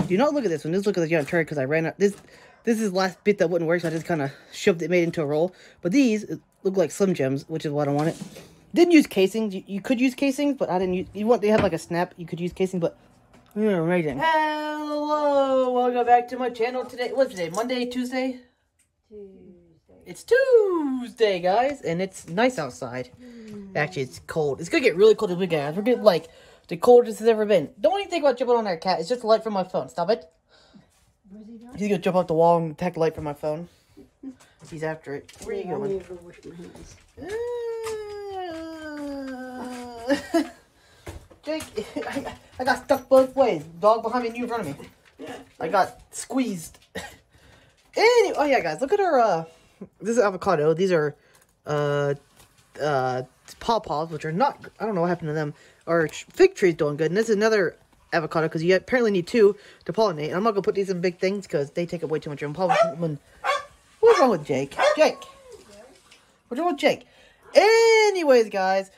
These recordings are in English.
Do not look at this one. Just look at the giant turd because I ran out. This is the last bit that wouldn't work, so I just kind of shoved it, made it into a roll. But these look like Slim Jims, which is what I wanted. Didn't use casings. You could use casings, but I didn't use. They have like a snap. You could use casing, but they're amazing. Hello, welcome back to my channel today. What's today? Monday, Tuesday? It's Tuesday, guys, and it's nice outside. Actually, it's cold. It's gonna get really cold this weekend, guys. We're getting like the coldest it's ever been. Don't even think about jumping on that cat. It's just a light from my phone. Stop it. Where's he going? He's gonna jump off the wall and attack the light from my phone. He's after it. Where are you going? I need to go wash my hands. Jake, I got stuck both ways. Dog behind me and you in front of me. I got squeezed. Anyway, oh yeah, guys, look at our, this is avocado. These are, pawpaws, which are not, I don't know what happened to them. Our fig tree's doing good, and this is another avocado, because you apparently need two to pollinate. And I'm not going to put these in big things, because they take up way too much room. What's wrong with Jake? Jake! What's wrong with Jake? Anyways, guys,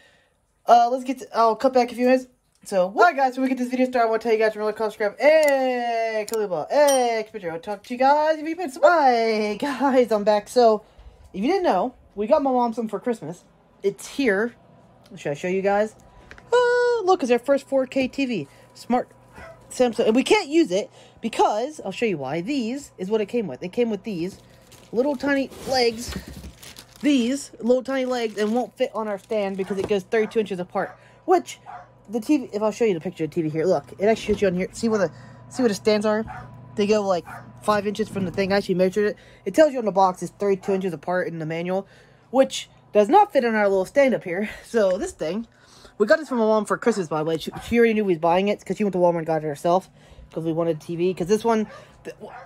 let's get to, I'll cut back a few minutes. So, alright guys, when we get this video started, I want to tell you guys to really subscribe. Hey, Kaluba. Hey, I'll talk to you guys if you've been subscribed. Hi, guys, I'm back. So, if you didn't know, we got my mom something for Christmas. It's here. Should I show you guys? Look, it's our first 4K TV. Smart Samsung. And we can't use it because, I'll show you why. These is what it came with. It came with these little tiny legs. These little tiny legs, and won't fit on our stand because it goes 32 inches apart. Which, the TV, if I'll show you the picture of the TV here, look, it actually shows you on here. See where the stands are? They go like 5 inches from the thing. I actually measured it. It tells you on the box it's 32 inches apart in the manual, which does not fit on our little stand up here. So this thing, we got this from my mom for Christmas, by the way. She already knew we was buying it because she went to Walmart and got it herself because we wanted a TV. Because this one,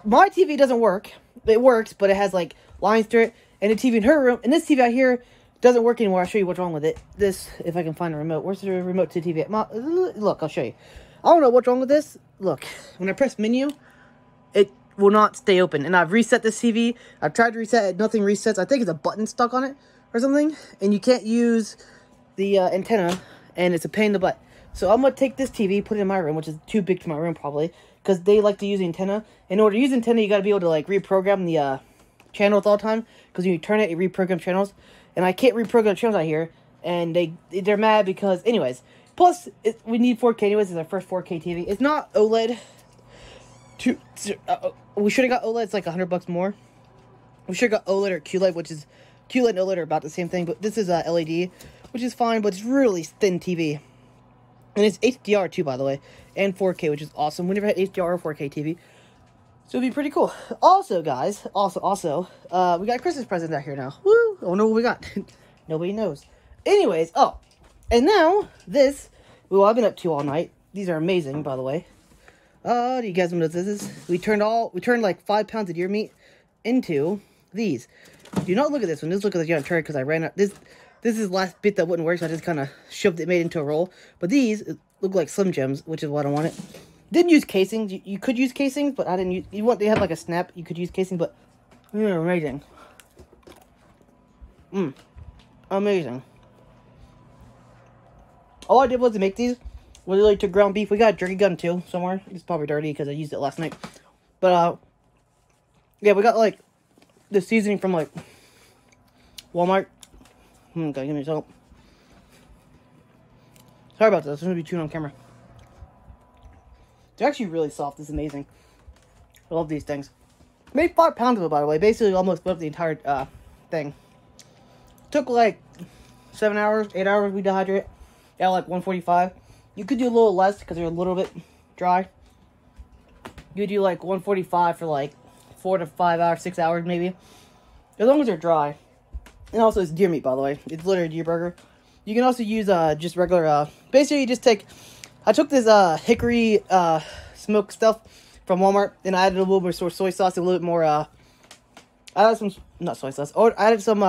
my TV doesn't work. It works, but it has like lines through it. And the TV in her room, and this TV out here doesn't work anymore. I'll show you what's wrong with it. This, if I can find a remote. Where's the remote to the TV? Look, I'll show you. I don't know what's wrong with this. Look, when I press menu, it will not stay open. And I've reset this TV. I've tried to reset it. Nothing resets. I think it's a button stuck on it or something. And you can't use the antenna. And it's a pain in the butt. So I'm going to take this TV, put it in my room, which is too big for my room probably. Because they like to use the antenna. In order to use the antenna, you got to be able to like reprogram the channels all the time. Because when you turn it, it reprograms channels. And I can't reprogram channels out here. And they're mad because, anyways. Plus, we need 4K anyways. It's our first 4K TV. It's not OLED. We should have got OLED. It's like $100 more. We should have got OLED or QLED, which is... QLED and OLED are about the same thing. But this is LED, which is fine. But it's really thin TV. And it's HDR too, by the way. And 4K, which is awesome. We never had HDR or 4K TV. So it'd be pretty cool. Also, guys, also, we got Christmas presents out here now. Woo! I don't know what we got. Nobody knows. Anyways, oh, and now this, well, I've been up to all night. These are amazing, by the way. Do you guys know what this is? We turned like 5 pounds of deer meat into these. Do not look at this one. Just look at the giant turd because I ran out. This is the last bit that wouldn't work, so I just kind of shoved it, made it into a roll. But these look like Slim Jims, which is what I wanted. Didn't use casings. You could use casings, but I didn't use. They have like a snap. You could use casing, but they're amazing. Amazing. All I did was to make these. We really took ground beef. We got a jerky gun too somewhere. It's probably dirty because I used it last night. But yeah, we got like the seasoning from like Walmart. Okay, give me some. Sorry about this. I'm gonna be chewing on camera. They're actually really soft. It's amazing. I love these things. Made 5 pounds of it, by the way. Basically, almost split up the entire thing. Took like 7 hours, 8 hours. We dehydrate. Got like 145. You could do a little less because they're a little bit dry. You do like 145 for like 4 to 5 hours, 6 hours maybe. As long as they're dry. And also, it's deer meat, by the way. It's literally a deer burger. You can also use just regular. Basically, you just take. I took this hickory smoked stuff from Walmart, and I added a little bit of soy sauce, a little bit more. I added some, not soy sauce. Oh, I added some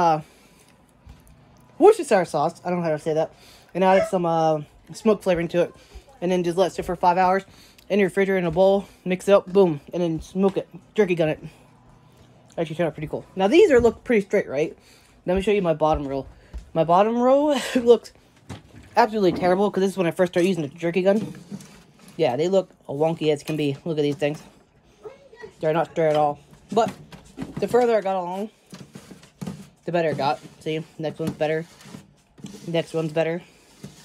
Worcestershire sauce. I don't know how to say that. And I added some smoke flavoring to it, and then just let it sit for 5 hours in your refrigerator in a bowl. Mix it up, boom, and then smoke it. Jerky gun it. Actually turned out pretty cool. Now these look pretty straight, right? Let me show you my bottom row. My bottom row looks absolutely terrible because this is when I first started using the jerky gun. Yeah, they look wonky as can be. Look at these things. They're not straight at all. But the further I got along, the better it got. See, next one's better. Next one's better.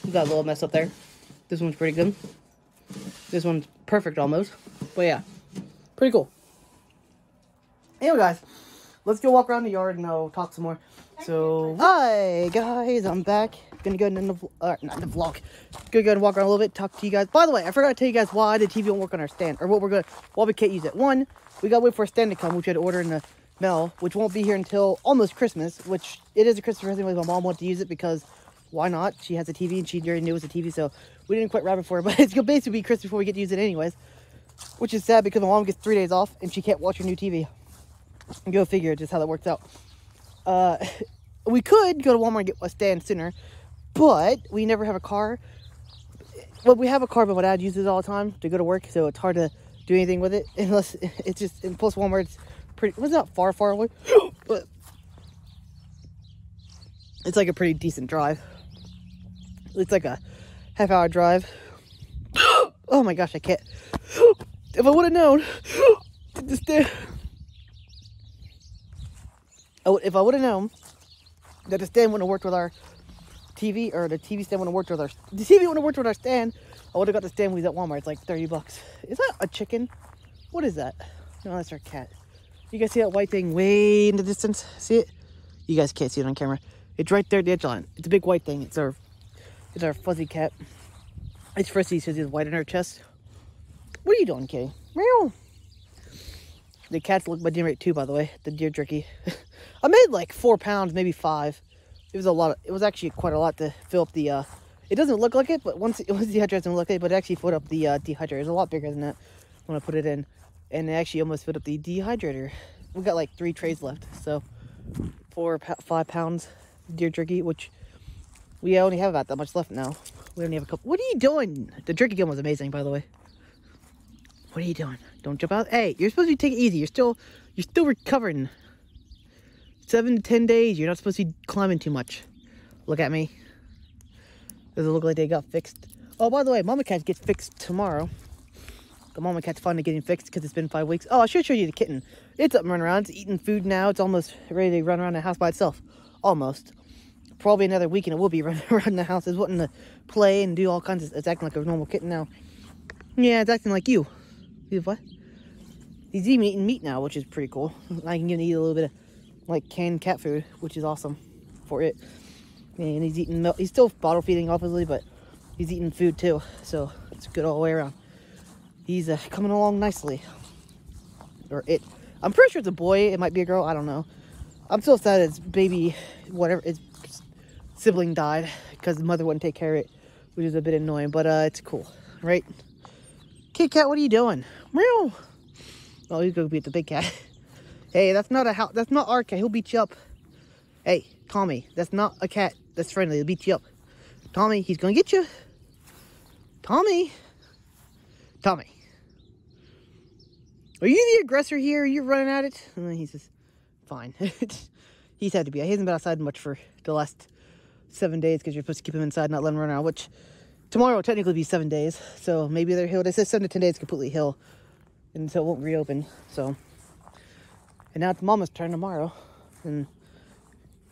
We got a little mess up there. This one's pretty good. This one's perfect almost. But yeah, pretty cool. Anyway, guys, let's go walk around the yard and I'll talk some more. So, hi guys, I'm back. Gonna go in the not in the vlog. Gonna go and walk around a little bit, talk to you guys. By the way, I forgot to tell you guys why the TV won't work on our stand, or why we can't use it. One, we gotta wait for a stand to come, which we had to order in the mail, which won't be here until almost Christmas. Which it is a Christmas present, but my mom wanted to use it because why not? She has a TV and she already knew it was a TV, so we didn't quite wrap it for her. But it's gonna basically be Christmas before we get to use it anyways, which is sad because my mom gets 3 days off and she can't watch her new TV. Go figure just how that works out. We could go to Walmart and get a stand sooner, but we never have a car. Well, we have a car, but my dad uses it all the time to go to work, so it's hard to do anything with it unless it's just. And plus, Walmart's pretty. It was not far away, but it's like a pretty decent drive. It's like a half-hour drive. Oh my gosh, I can't. If I would have known, the stand. Oh, if I would have known that the stand wouldn't have worked with our TV, or the TV stand wouldn't have worked with our stand, I would have got the stand we was at Walmart. It's like 30 bucks. Is that a chicken? What is that? No, that's our cat. You guys see that white thing way in the distance? See it? You guys can't see it on camera. It's right there at the edge line. It's a big white thing. It's our fuzzy cat. It's frizzy, so it's white in her chest. What are you doing, Kitty? Meow. The cats look my deer rate too, by the way. The deer jerky. I made like 4 pounds, maybe 5. It was a lot. It was actually quite a lot to fill up the. It doesn't look like it, but once it was dehydrated, it doesn't look like it. But it actually filled up the dehydrator. It was a lot bigger than that when I put it in, and it actually almost filled up the dehydrator. We got like 3 trays left, so 5 pounds deer jerky, which we only have about that much left now. We only have a couple. What are you doing? The jerky gun was amazing, by the way. What are you doing? Don't jump out. Hey, you're supposed to take it easy. You're still recovering. 7 to 10 days. You're not supposed to be climbing too much. Look at me. Does it look like they got fixed? Oh, by the way, Mama Cat gets fixed tomorrow. The Mama Cat's finally getting fixed because it's been 5 weeks. Oh, I should show you the kitten. It's up and running around. It's eating food now. It's almost ready to run around the house by itself. Almost. Probably another week and it will be running around the house. It's wanting to play and do all kinds of... It's acting like a normal kitten now. Yeah, it's acting like you. What? He's even eating meat now, which is pretty cool. I can give him eat a little bit of like canned cat food, which is awesome for it. And he's eating milk. He's still bottle feeding, obviously, but he's eating food too. So it's good all the way around. He's coming along nicely. Or it. I'm pretty sure it's a boy. It might be a girl. I don't know. I'm so sad its baby, whatever, its sibling died because the mother wouldn't take care of it, which is a bit annoying. But it's cool, right? Kit Kat, what are you doing? Meow. Oh, he's gonna beat the big cat. Hey, that's not a house. That's not our cat. He'll beat you up. Hey, Tommy, that's not a cat that's friendly. He'll beat you up. Tommy, he's gonna get you. Tommy. Tommy. Are you the aggressor here? Are you running at it? And then he says, fine. He's had to be. He hasn't been outside much for the last 7 days because you're supposed to keep him inside, not let him run around, which tomorrow will technically be 7 days. So maybe they're healed. It says 7 to 10 days completely heal. And so it won't reopen. So, and now it's Mama's turn tomorrow. And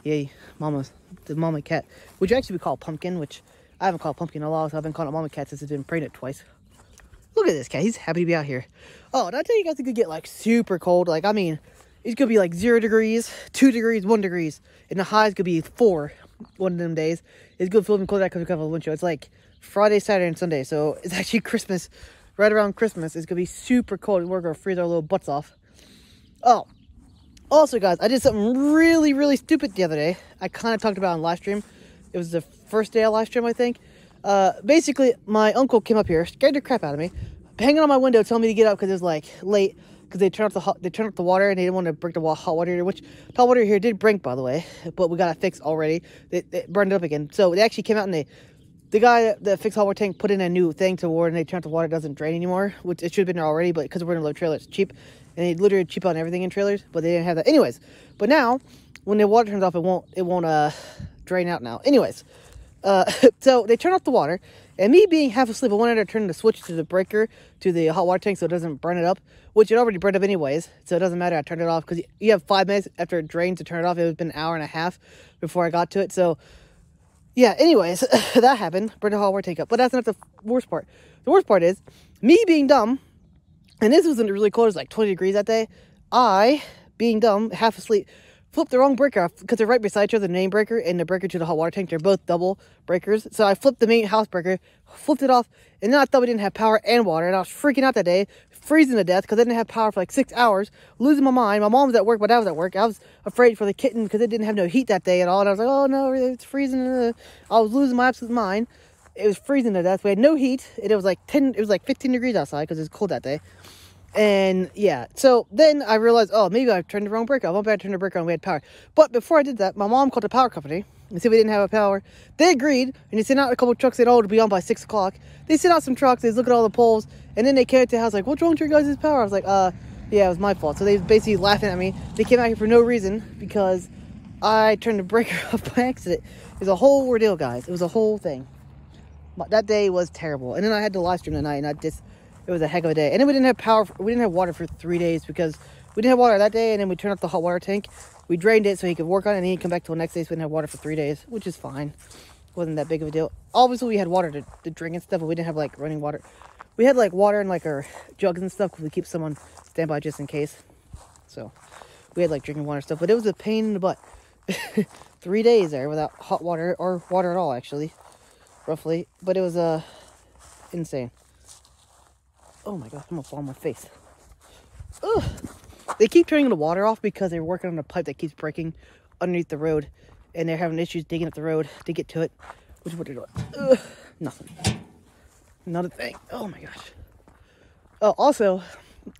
yay, the Mama Cat, which actually we call Pumpkin, which I haven't called Pumpkin in a while, so I've been calling it Mama Cat since it's been pregnant twice. Look at this cat. He's happy to be out here. Oh, did I tell you guys it could get like super cold? Like, I mean, it's gonna be like 0 degrees, 2 degrees, 1 degrees, and the high's gonna be 4 one of them days. It's gonna feel even colder because we have a wind chill. It's like Friday, Saturday, and Sunday, so it's actually Christmas. Right around Christmas, it's gonna be super cold. We're gonna freeze our little butts off. Oh, also, guys, I did something really, really stupid the other day. I kind of talked about it on live stream. It was the first day of live stream, I think. Basically, my uncle came up here, scared the crap out of me, hanging on my window, telling me to get up because it was like late because they turned off the water and they didn't want to break the hot water here, which the hot water here did break, by the way, but we got it fixed already. It burned it up again, so they actually came out and the guy that fixed hot water tank put in a new thing to water, and they turned the water doesn't drain anymore, which it should have been there already, but because we're in a low trailer, it's cheap, and they literally cheap on everything in trailers, but they didn't have that. Anyways, but now when the water turns off, it won't drain out now. Anyways, so they turned off the water, And me being half asleep, I wanted to turn the switch to the breaker to the hot water tank so it doesn't burn it up, which it already burned up anyways, so it doesn't matter. I turned it off because you have 5 minutes after it drains to turn it off. It was been an hour and a half before I got to it, so yeah, anyways, that happened. Burned the hot water tank up, but that's not the worst part. The worst part is me being dumb, and this wasn't really cold. It was like 20 degrees that day. I, being dumb, half asleep, flipped the wrong breaker off because they're right beside each other, the main breaker and the breaker to the hot water tank. They're both double breakers. So I flipped the main house breaker, flipped it off, and then I thought we didn't have power and water. And I was freaking out that day, freezing to death because I didn't have power for like 6 hours, losing my mind. My mom was at work, my dad was at work. I was afraid for the kitten because it didn't have no heat that day at all. And I was like, oh no, it's freezing. I was losing my absolute mind. It was freezing to death. We had no heat, and it was like 15 degrees outside because it was cold that day. And yeah, so then I realized, oh, maybe I turned the wrong breaker. I went back to turn the breaker on. We had power. But before I did that, my mom called the power company and said we didn't have a power. They agreed, and they sent out a couple of trucks. They said, oh, it'll be on by 6 o'clock. They sent out some trucks. They look at all the poles, and then they came to the house like, what's wrong with your guys' power? I was like, yeah, it was my fault. So they was basically laughing at me. They came out here for no reason because I turned the breaker off by accident. It was a whole ordeal, guys. It was a whole thing. That day was terrible. And then I had to live stream tonight, and it was a heck of a day. And then we didn't have power. We didn't have water for 3 days because we didn't have water that day. And then we turned off the hot water tank. We drained it so he could work on it. And he come back till the next day. So we didn't have water for 3 days, which is fine. Wasn't that big of a deal. Obviously, we had water to drink and stuff, but we didn't have like running water. We had like water in like our jugs and stuff because we keep some on standby just in case. So we had like drinking water stuff. But it was a pain in the butt. 3 days there without hot water or water at all, actually. Roughly. But it was insane. Oh my god, I'm gonna fall on my face. Ugh. They keep turning the water off because they're working on a pipe that keeps breaking underneath the road. And they're having issues digging up the road to get to it. Which is what they're doing. Ugh. Nothing. Another thing. Oh my gosh. Oh, also,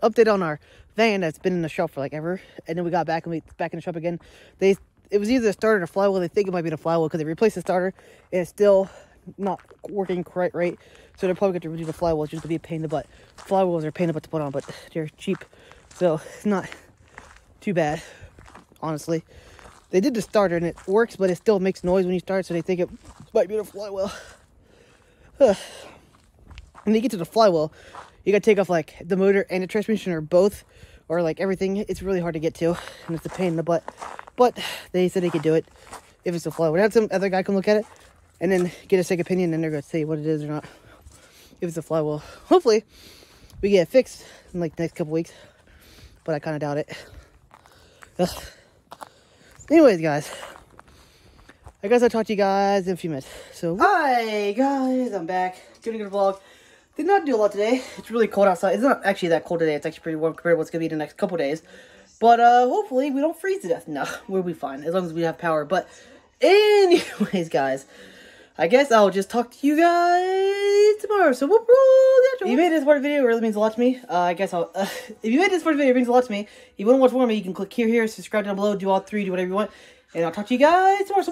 update on our van that's been in the shop for like ever. And then we got back and we back in the shop again. It was either the starter or the flywheel. They think it might be the flywheel because they replaced the starter. And it's still not working quite right. So they're probably going to redo the flywheel. It's just going to be a pain in the butt. Flywheels are a pain in the butt to put on, but they're cheap. So it's not too bad, honestly. They did the starter and it works, but it still makes noise when you start. So they think it might be the flywheel. When you get to the flywheel, you got to take off like the motor and the transmission or both. Or like everything. It's really hard to get to. And it's a pain in the butt. But they said they could do it if it's a flywheel. We had some other guy come look at it. And then get a second opinion, and they're going to say what it is or not. If it's a flywheel. Hopefully, we get it fixed in like the next couple weeks. But I kind of doubt it. Ugh. Anyways, guys. I guess I'll talk to you guys in a few minutes. So, hi, guys. I'm back. Doing a good vlog. Did not do a lot today. It's really cold outside. It's not actually that cold today. It's actually pretty warm compared to what's going to be the next couple days. But, hopefully, we don't freeze to death. No, we'll be fine. As long as we have power. But, anyways, guys. I guess I'll just talk to you guys tomorrow. So we'll roll the outro. If you made this part of the video, it really means a lot to me. I guess I'll, if you made this part of the video, it means a lot to me. If you want to watch more of me, you can click here, subscribe down below, do all three, do whatever you want. And I'll talk to you guys tomorrow. So